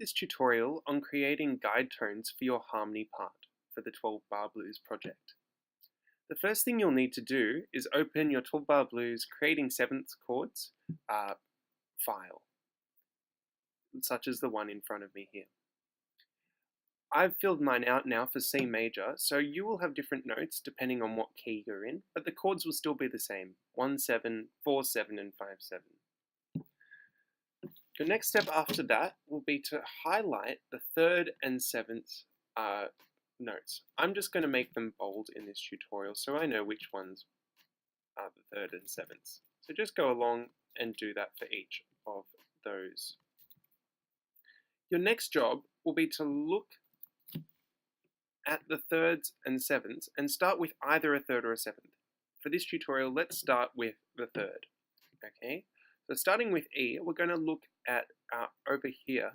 this tutorial on creating guide tones for your harmony part for the 12 Bar Blues project. The first thing you'll need to do is open your 12 Bar Blues creating seventh chords file, such as the one in front of me here. I've filled mine out now for C major, so you will have different notes depending on what key you're in, but the chords will still be the same, 1-7, 4-7 and 5-7. The next step after that will be to highlight the third and seventh notes. I'm just going to make them bold in this tutorial so I know which ones are the third and sevenths. So just go along and do that for each of those. Your next job will be to look at the thirds and sevenths and start with either a third or a seventh. For this tutorial, let's start with the third. Okay, so starting with E, we're going to look at over here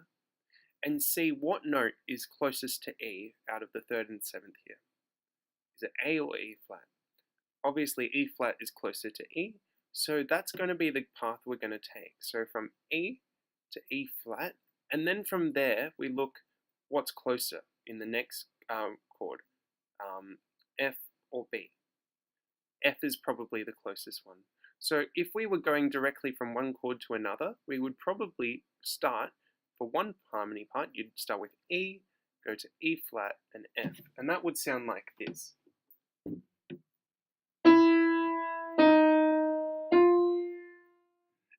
and see what note is closest to E out of the third and seventh here. Is it A or E flat? Obviously E flat is closer to E, so that's going to be the path we're going to take. So from E to E flat, and then from there we look what's closer in the next chord, F or B. F is probably the closest one. So if we were going directly from one chord to another, we would probably start, for one harmony part, you'd start with E, go to E flat and F, and that would sound like this.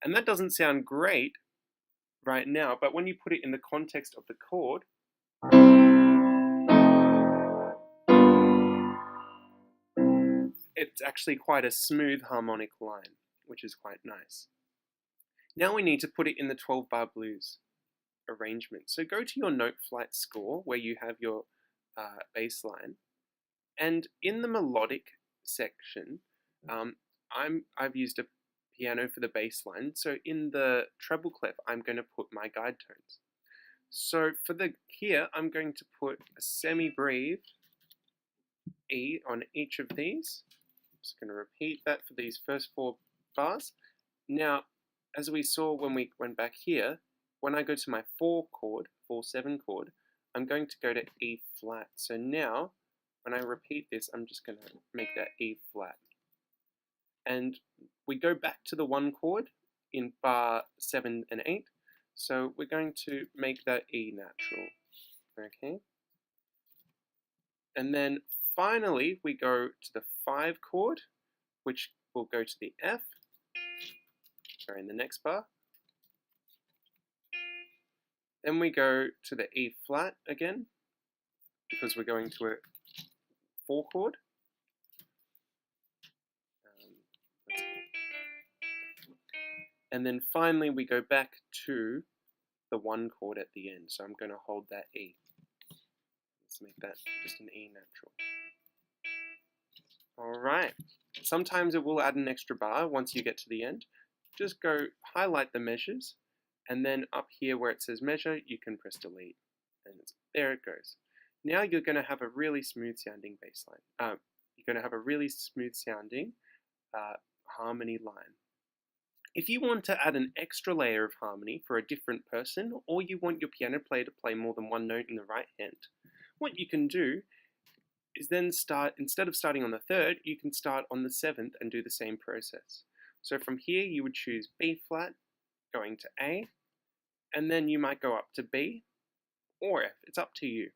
And that doesn't sound great right now, but when you put it in the context of the chord, it's actually quite a smooth harmonic line, which is quite nice. Now we need to put it in the 12 Bar Blues arrangement. So go to your note flight score where you have your bass line, and in the melodic section, I've used a piano for the bass line, so in the treble clef I'm going to put my guide tones. So for here I'm going to put a semi-breathed E on each of these. I'm just going to repeat that for these first 4 bars. Now, as we saw when we went back here, when I go to my 4-7 chord, I'm going to go to E flat. So now, when I repeat this, I'm just going to make that E flat. And we go back to the 1 chord in bar 7 and 8. So we're going to make that E natural. Okay. And then finally, we go to the 5 chord, which will go to the F, sorry, in the next bar. Then we go to the E flat again, because we're going to a 4 chord. And then finally, we go back to the 1 chord at the end. So I'm going to hold that E. Let's make that just an E natural. Alright, sometimes it will add an extra bar once you get to the end. Just go highlight the measures, and then up here where it says measure, you can press delete. And there it goes. Now you're going to have a really smooth sounding bass line. You're going to have a really smooth sounding harmony line. If you want to add an extra layer of harmony for a different person, or you want your piano player to play more than one note in the right hand, what you can do is then instead of starting on the third, you can start on the 7th and do the same process. So from here you would choose B flat, going to A, and then you might go up to B or F. It's up to you.